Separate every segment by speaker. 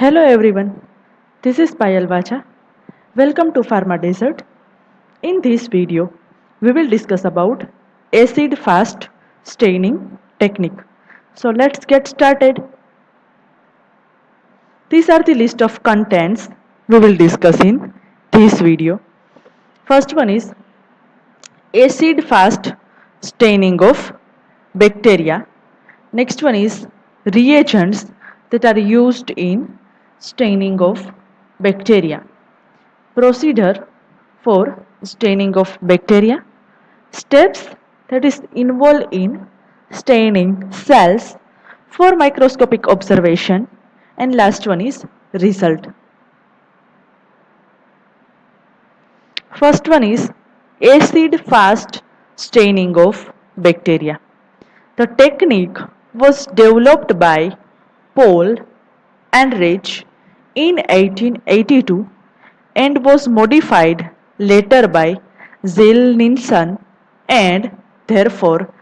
Speaker 1: Hello everyone, this is Payal Vacha. Welcome to Pharma Desert. In this video, we will discuss about acid fast staining technique. So let's get started. These are the list of contents we will discuss in this video. First one is acid fast staining of bacteria. Next one is reagents that are used in staining of bacteria. Procedure for staining of bacteria. Steps that is involved in staining cells for microscopic observation. And last one is result. First one is acid fast staining of bacteria. The technique was developed by Paul and Rich in 1882 and was modified later by Zell Nilsson and therefore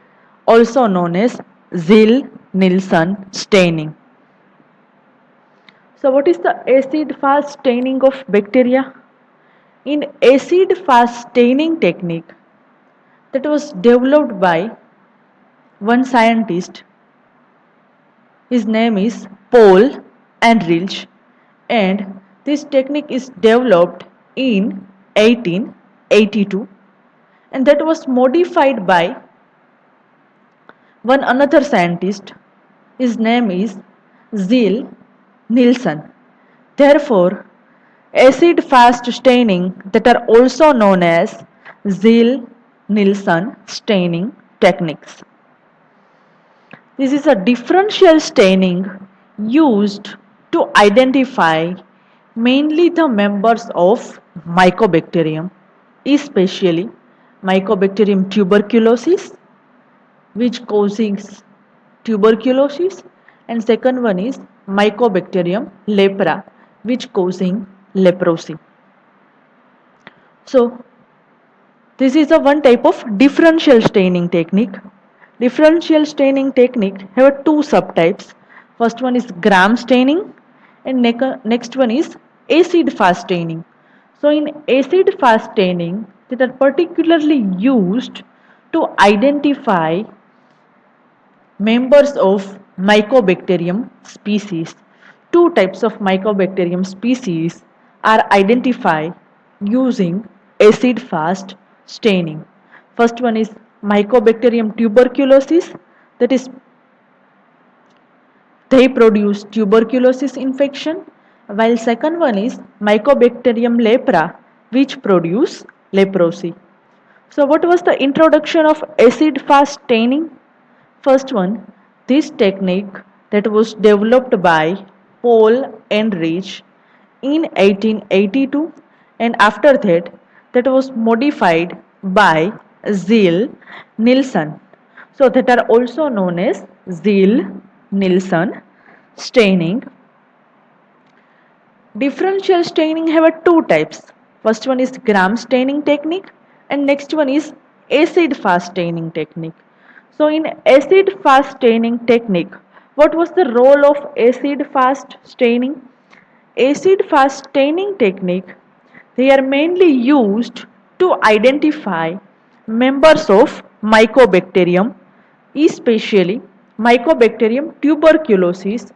Speaker 1: also known as Zell Nilsson staining. So what is the acid fast staining of bacteria? In acid fast staining technique that was developed by one scientist, his name is Paul Ehrlich, and this technique is developed in 1882 and that was modified by one another scientist. His name is Zell Nilsson. Therefore, acid fast staining that are also known as Zell Nilsson staining techniques. This is a differential staining used to identify mainly the members of Mycobacterium, especially Mycobacterium tuberculosis, which causes tuberculosis, and second one is Mycobacterium lepra, which causing leprosy. So this is a one type of differential staining technique. Differential staining technique have two subtypes. First one is gram staining and next one is acid fast staining. So in acid fast staining, that are particularly used to identify members of Mycobacterium species. Two types of Mycobacterium species are identified using acid fast staining. First one is Mycobacterium tuberculosis, that is they produce tuberculosis infection, while second one is Mycobacterium lepra, which produce leprosy. So what was the introduction of acid fast staining? First one, this technique that was developed by Paul Ehrlich in 1882 and after that that was modified by Zell Nilsson. So that are also known as Zell Nilsson staining. Differential staining have two types. First one is gram staining technique and next one is acid fast staining technique. So in acid fast staining technique, what was the role of acid fast staining? Acid fast staining technique, they are mainly used to identify members of Mycobacterium, especially Mycobacterium tuberculosis,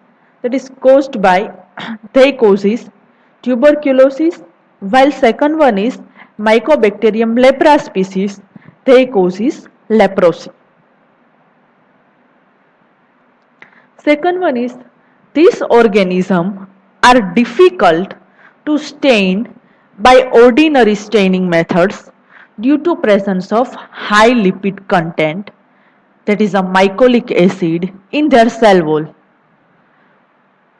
Speaker 1: that is caused by they causes tuberculosis, while second one is Mycobacterium lepra species, they causes leprosy. Second one is these organisms are difficult to stain by ordinary staining methods due to presence of high lipid content, that is a mycolic acid, in their cell wall.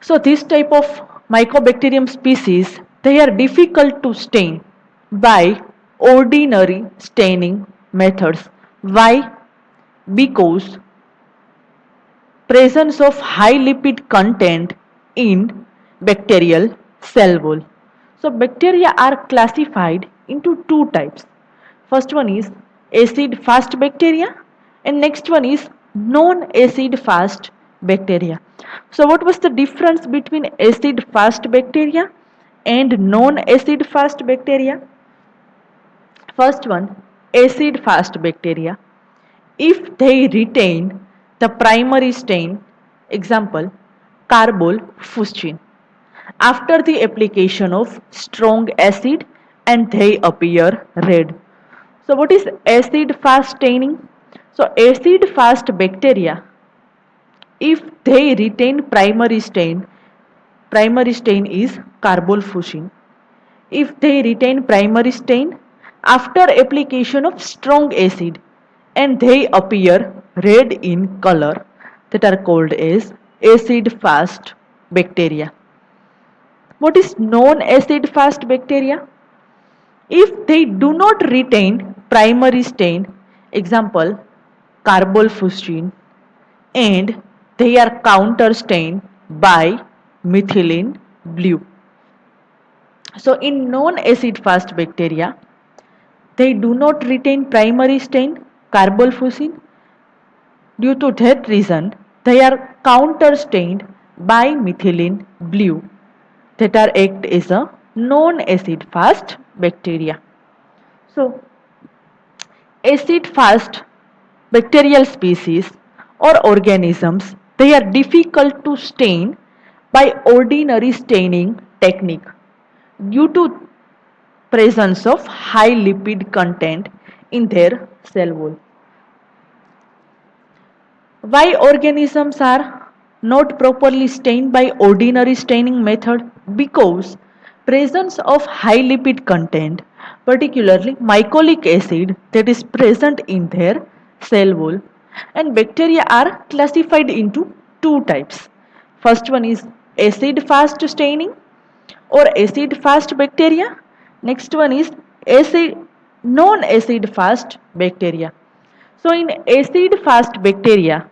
Speaker 1: So this type of Mycobacterium species, they are difficult to stain by ordinary staining methods. Why? Because presence of high lipid content in bacterial cell wall. So bacteria are classified into two types. First one is acid fast bacteria and next one is non acid fast bacteria. So what was the difference between acid fast bacteria and non-acid fast bacteria? First one, acid fast bacteria. If they retain the primary stain, example, carbol fuchsin, after the application of strong acid and they appear red. So what is acid fast staining? So acid fast bacteria, if they retain primary stain is carbol fuchsin. If they retain primary stain after application of strong acid and they appear red in color, that are called as acid fast bacteria. What is non-acid fast bacteria? If they do not retain primary stain, example carbol fuchsin, and they are counterstained by methylene blue. So in non-acid fast bacteria, they do not retain primary stain carbol fuchsin. Due to that reason, they are counterstained by methylene blue that are act as a non-acid fast bacteria. So acid fast bacterial species or organisms, they are difficult to stain by ordinary staining technique due to presence of high lipid content in their cell wall. Why organisms are not properly stained by ordinary staining method? Because presence of high lipid content, particularly mycolic acid, that is present in their cell wall, and bacteria are classified into two types. First one is acid fast staining or acid fast bacteria. Next one is acid non-acid fast bacteria. So in acid fast bacteria,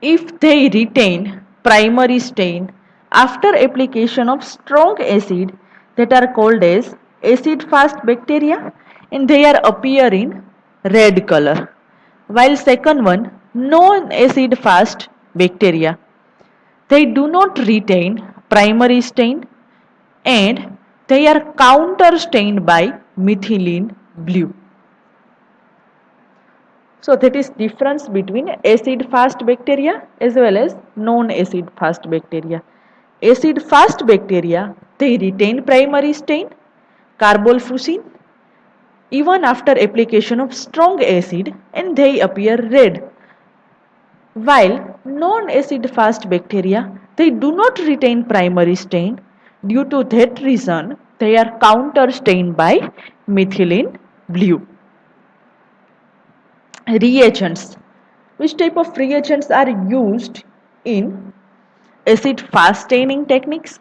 Speaker 1: if they retain primary stain after application of strong acid, that are called as acid fast bacteria, and they are appear in red color, while second one, non acid fast bacteria, they do not retain primary stain and they are counter stained by methylene blue. So that is difference between acid fast bacteria as well as non-acid fast bacteria. Acid fast bacteria, they retain primary stain, carbol fuchsin, even after application of strong acid and they appear red. While non-acid fast bacteria, they do not retain primary stain. Due to that reason, they are counter stained by methylene blue. Reagents. Which type of reagents are used in acid fast staining techniques?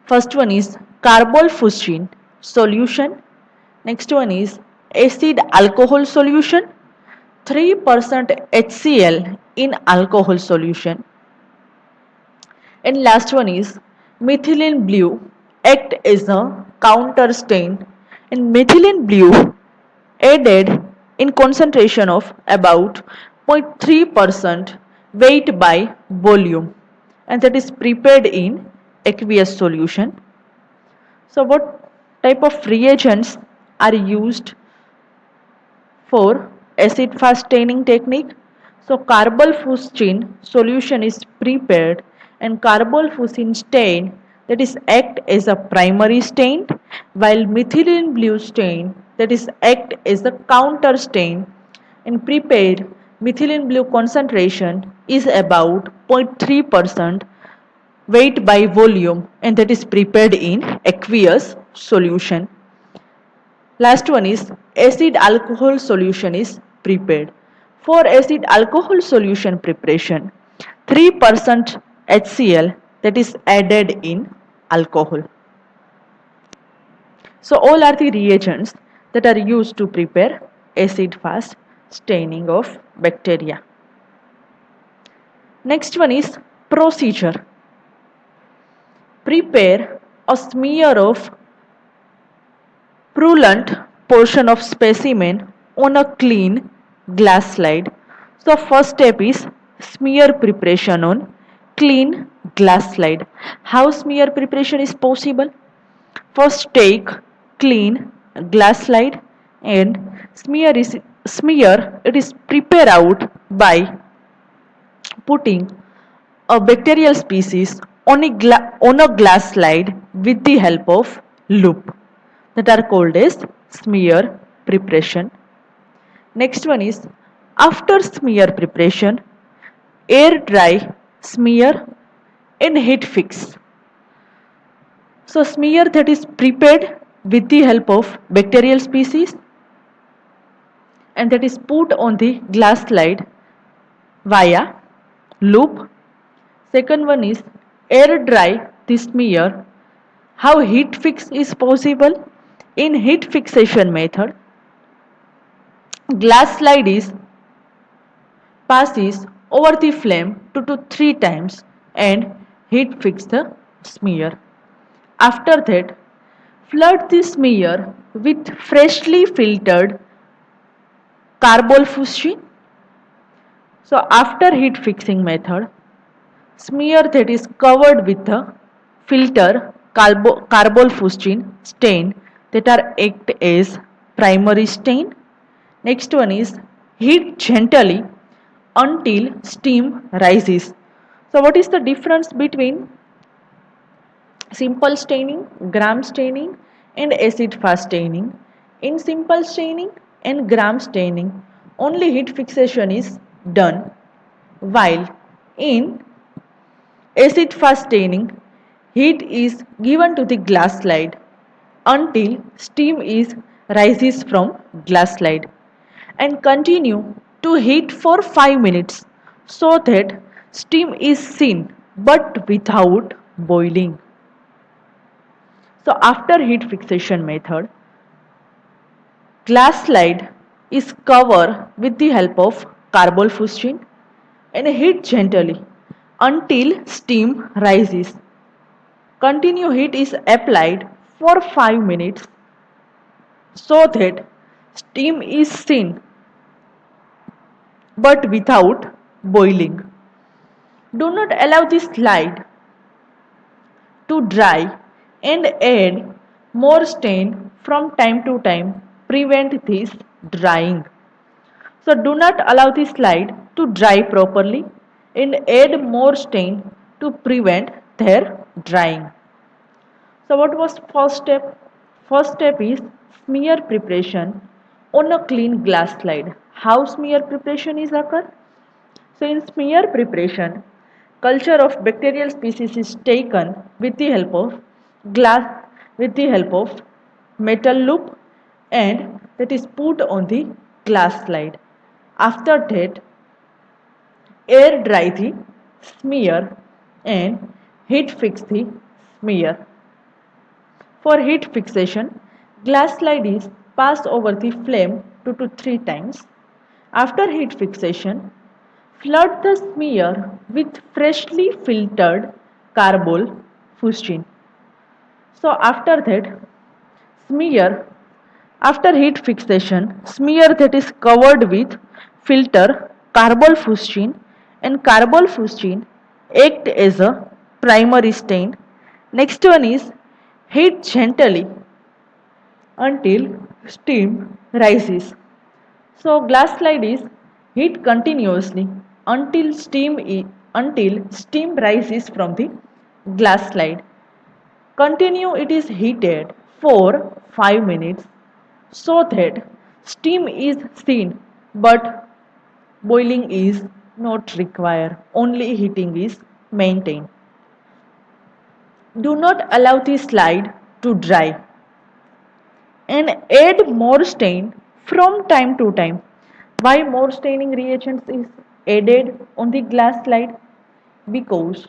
Speaker 1: First one is carbol fuchsin solution. Next one is acid alcohol solution. 3% HCl in alcohol solution. And last one is methylene blue act as a counter stain, and methylene blue added in concentration of about 0.3% weight by volume, and that is prepared in aqueous solution. So what type of reagents are used for acid fast staining technique? So carbol fuchsin solution is prepared and carbol fuchsin stain, that is act as a primary stain, while methylene blue stain, that is act as a counter stain. In prepared methylene blue concentration is about 0.3% weight by volume, and that is prepared in aqueous solution. Last one is acid alcohol solution is prepared. For acid alcohol solution preparation, 3% HCl, that is added in alcohol. So all are the reagents that are used to prepare acid fast staining of bacteria. Next one is procedure. Prepare a smear of purulent portion of specimen on a clean glass slide. So first step is smear preparation on clean glass slide. How smear preparation is possible? First take clean glass slide and smear it is prepared out by putting a bacterial species on a glass slide with the help of loop that are called as smear preparation. Next one is after smear preparation, air dry, smear and heat fix. So smear that is prepared with the help of bacterial species and that is put on the glass slide via loop. Second one is air dry the smear. How heat fix is possible? In heat fixation method, glass slide is passes over the flame 2 to 3 times and heat fix the smear. After that, flood the smear with freshly filtered carbol fuchsin. So after heat fixing method, smear that is covered with a filter carbol fuchsin stain that are act as primary stain. Next one is heat gently until steam rises. So what is the difference between simple staining, gram staining and acid fast staining? In simple staining and gram staining, only heat fixation is done, while in acid fast staining, heat is given to the glass slide until steam is rises from glass slide and continue to heat for 5 minutes so that steam is seen but without boiling. So after heat fixation method, glass slide is covered with the help of carbol fuchsin and heat gently until steam rises. Continue heat is applied for 5 minutes so that steam is seen but without boiling. Do not allow the slide to dry and add more stain from time to time. Prevent this drying. So do not allow the slide to dry properly and add more stain to prevent their drying. So what was first step? First step is smear preparation on a clean glass slide. How smear preparation is occur? So in smear preparation, culture of bacterial species is taken with the help of glass with the help of metal loop and that is put on the glass slide. After that, air dry the smear and heat fix the smear. For heat fixation, glass slide is passed over the flame 2 to 3 times. After heat fixation, flood the smear with freshly filtered carbol fuchsin. So after that, smear after heat fixation, smear that is covered with filter carbol fuchsin and carbol fuchsin act as a primary stain. Next one is heat gently until steam rises. So glass slide is heat continuously until steam rises from the glass slide. Continue it is heated for 5 minutes so that steam is seen but boiling is not required. Only heating is maintained. Do not allow the slide to dry and add more stain from time to time. Why more staining reagents is added on the glass slide? Because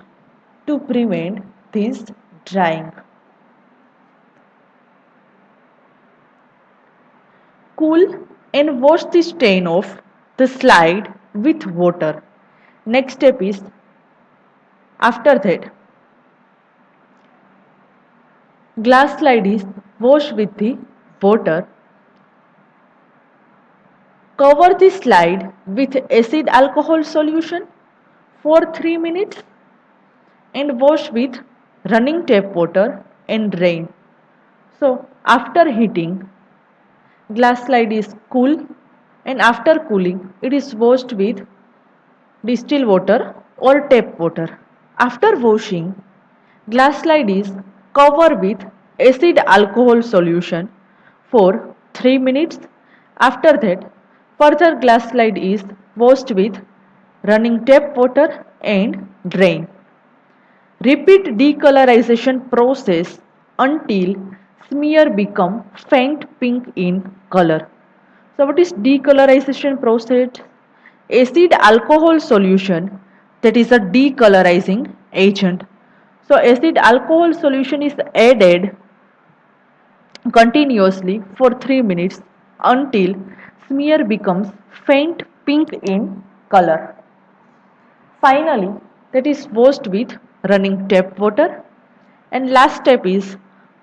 Speaker 1: to prevent this drying. Cool and wash the stain off the slide with water. Next step is after that glass slide is washed with the water. Cover the slide with acid alcohol solution for 3 minutes and wash with running tap water and drain. So after heating, glass slide is cool, and after cooling it is washed with distilled water or tap water. After washing, glass slide is covered with acid alcohol solution for 3 minutes. After that, further glass slide is washed with running tap water and drain. Repeat decolorization process until smear become faint pink in color. So what is decolorization process? Acid alcohol solution, that is a decolorizing agent. So acid alcohol solution is added continuously for 3 minutes until smear becomes faint pink in color. Finally, that is washed with running tap water. And last step is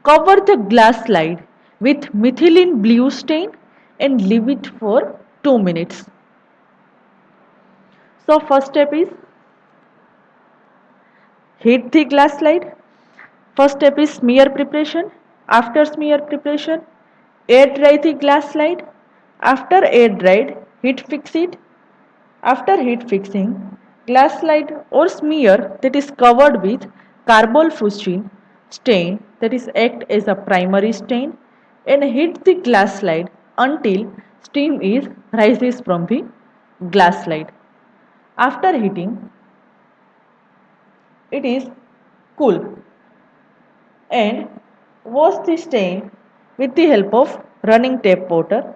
Speaker 1: cover the glass slide with methylene blue stain and leave it for 2 minutes. So first step is heat the glass slide. First step is smear preparation. After smear preparation, air dry the glass slide. After air dried, heat fix it. After heat fixing, glass slide or smear that is covered with carbol stain, that is act as a primary stain, and heat the glass slide until steam is rises from the glass slide. After heating, it is cool and wash the stain with the help of running tap water.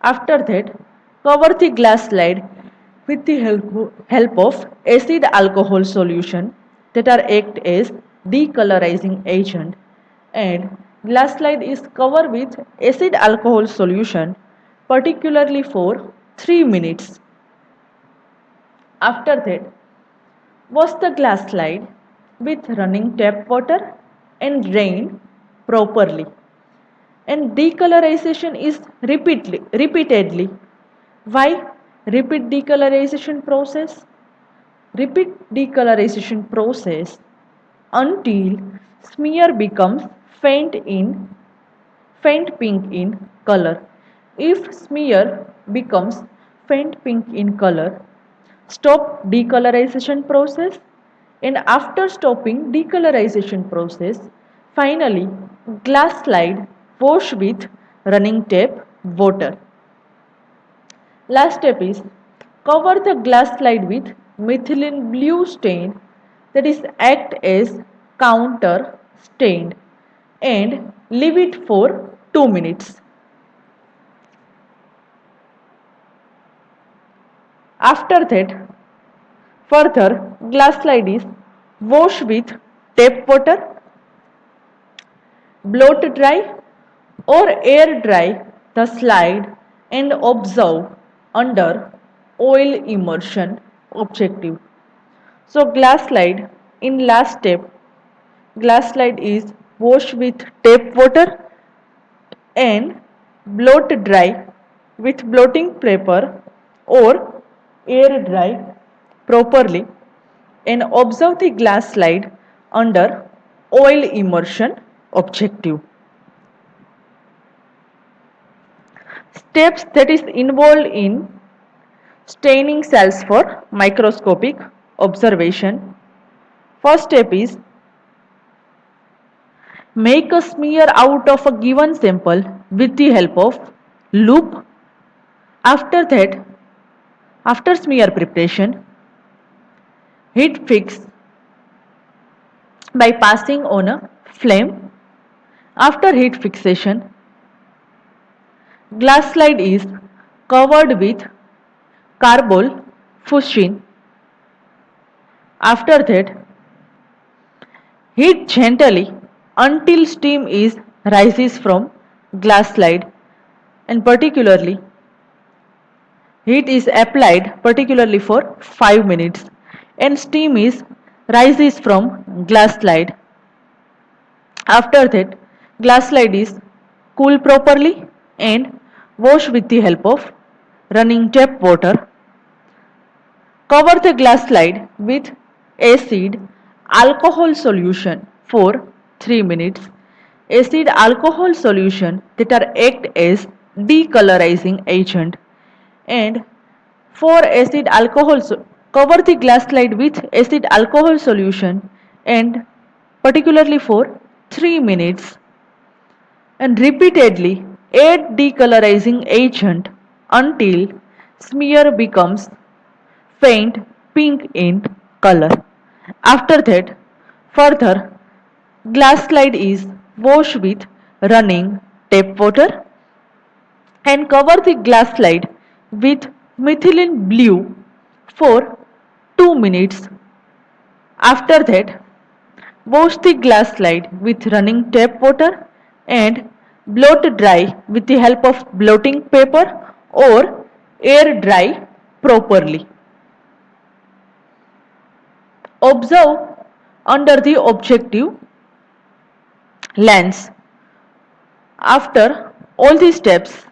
Speaker 1: After that, cover the glass slide with the help of acid alcohol solution that are act as decolorizing agent, and glass slide is covered with acid alcohol solution particularly for 3 minutes. After that, wash the glass slide with running tap water and drain properly. And decolorization is repeatedly. Why repeat decolorization process? Repeat decolorization process until smear becomes faint in faint pink in color. If smear becomes faint pink in color, stop decolorization process, and after stopping decolorization process, finally glass slide wash with running tap water. Last step is cover the glass slide with methylene blue stain, that is act as counter stain, and leave it for 2 minutes. After that, further glass slide is wash with tap water, blot dry or air dry the slide and observe under oil immersion objective. So glass slide in last step, glass slide is washed with tap water and blot dry with blotting paper or air dry properly and observe the glass slide under oil immersion objective. Steps that is involved in staining cells for microscopic observation. First step is make a smear out of a given sample with the help of loupe. After that, after smear preparation, heat fix by passing on a flame. After heat fixation, glass slide is covered with carbol fuchsin. After that, heat gently until steam is rises from glass slide, and particularly heat is applied particularly for 5 minutes and steam is rises from glass slide. After that, glass slide is cool properly and wash with the help of running tap water. Cover the glass slide with acid alcohol solution for 3 minutes. Acid alcohol solution that are act as decolorizing agent, and for acid alcohol cover the glass slide with acid alcohol solution and particularly for 3 minutes, and repeatedly add decolorizing agent until smear becomes faint pink in color. After that, further glass slide is washed with running tap water and cover the glass slide with methylene blue for 2 minutes. After that, wash the glass slide with running tap water and blot dry with the help of blotting paper or air dry properly. Observe under the objective lens. After all these steps,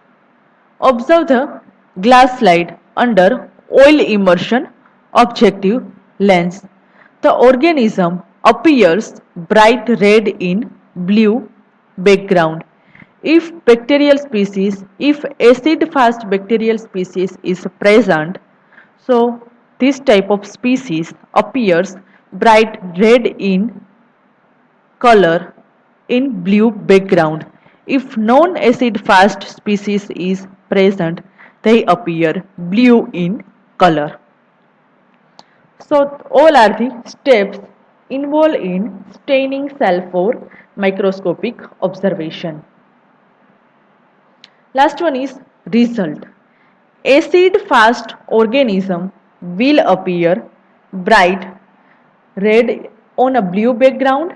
Speaker 1: observe the glass slide under oil immersion objective lens. The organism appears bright red in blue background. If acid fast bacterial species is present, so this type of species appears bright red in color in blue background. If non-acid fast species is present, they appear blue in color. So all are the steps involved in staining cell for microscopic observation. Last one is result. Acid fast organism will appear bright red on a blue background,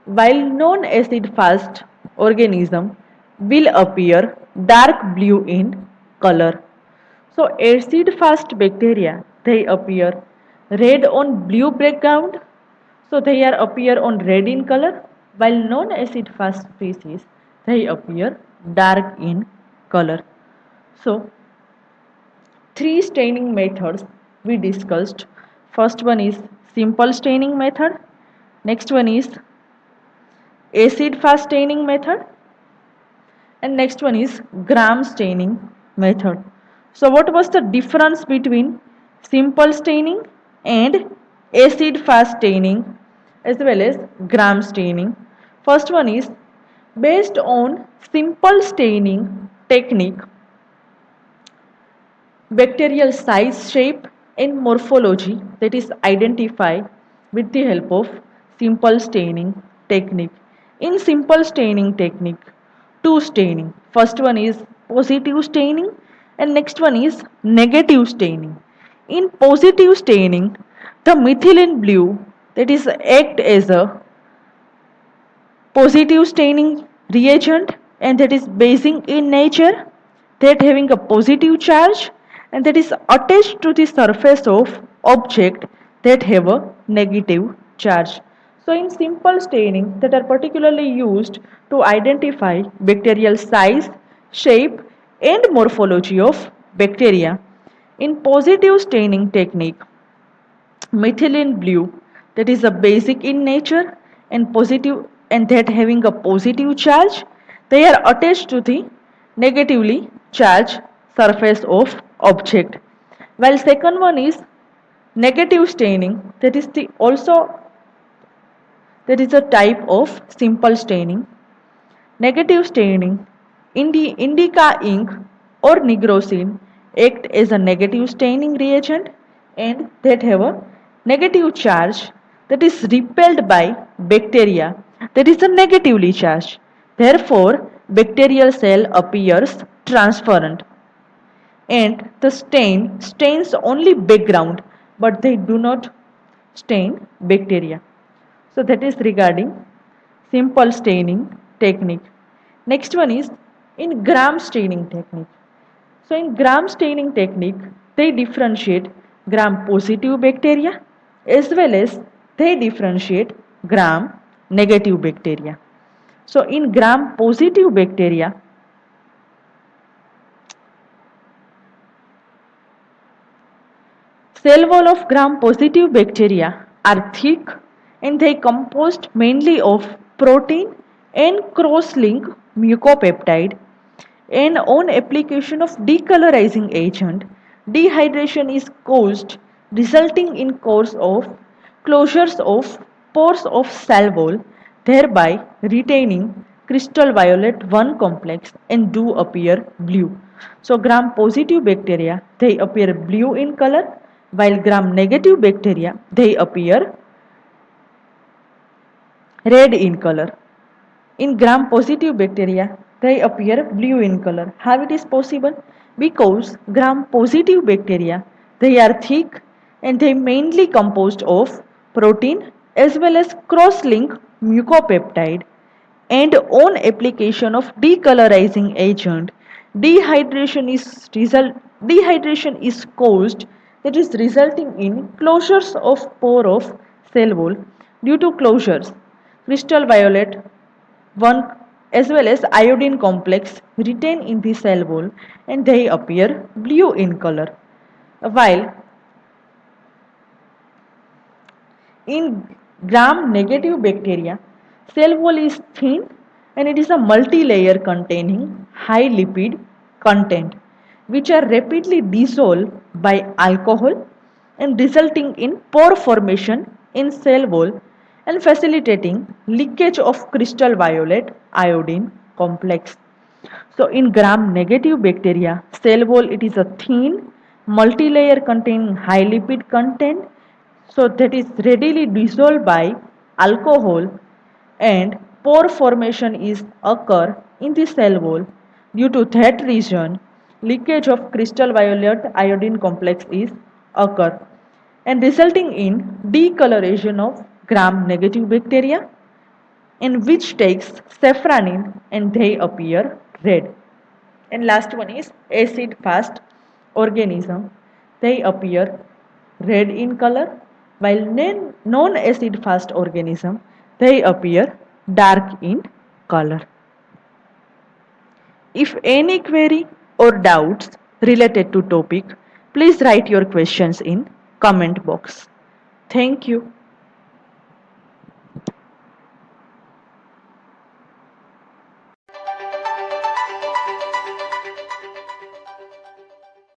Speaker 1: while non-acid fast organism will appear dark blue in color. So acid fast bacteria, they appear red on blue background, so they are appear on red in color, while non-acid fast species, they appear dark in color. So three staining methods we discussed. First one is simple staining method, next one is acid fast staining method, and next one is gram staining method. So what was the difference between simple staining and acid fast staining as well as gram staining? First one is based on simple staining technique, bacterial size, shape and morphology that is identified with the help of simple staining technique. In simple staining technique, two staining. First one is positive staining and next one is negative staining. In positive staining, the methylene blue that is act as a positive staining reagent and that is basing in nature, that having a positive charge and that is attached to the surface of object that have a negative charge. So in simple staining that are particularly used to identify bacterial size, shape and morphology of bacteria. In positive staining technique, methylene blue that is a basic in nature and positive and that having a positive charge, they are attached to the negatively charged surface of object, while second one is negative staining, that is the also that is a type of simple staining. Negative staining, indica ink or nigrosin act as a negative staining reagent and that have a negative charge that is repelled by bacteria that is a negatively charged. Therefore, bacterial cell appears transparent and the stain stains only background but they do not stain bacteria. So that is regarding simple staining technique. Next one is in gram staining technique. So in gram staining technique, they differentiate gram positive bacteria as well as they differentiate gram negative bacteria. So in gram positive bacteria, Cell wall of gram-positive bacteria are thick and they composed mainly of protein and cross-link mucopeptide. And on application of decolorizing agent, dehydration is caused, resulting in course of closures of pores of cell wall, thereby retaining crystal violet 1 complex and do appear blue. So gram positive bacteria, they appear blue in color, while gram negative bacteria, they appear red in color. In gram positive bacteria, they appear blue in color. How it is possible? Because gram positive bacteria, they are thick and they mainly composed of protein as well as cross-link mucopeptide, and on application of decolorizing agent, dehydration is caused, that is resulting in closures of pore of cell wall. Due to closures, crystal violet 1 as well as iodine complex retain in the cell wall and they appear blue in color. While in gram negative bacteria, cell wall is thin and it is a multi-layer containing high lipid content which are rapidly dissolved by alcohol and resulting in pore formation in cell wall and facilitating leakage of crystal violet iodine complex. So in gram negative bacteria, cell wall it is a thin multi-layer containing high lipid content, so that is readily dissolved by alcohol, and pore formation is occur in the cell wall. Due to that reason, leakage of crystal violet iodine complex is occur and resulting in decoloration of gram negative bacteria, in which takes safranin and they appear red. And last one is acid fast organism. They appear red in color, while non-acid fast organism, they appear dark in color. If any query or doubts related to topic, please write your questions in comment box. Thank you.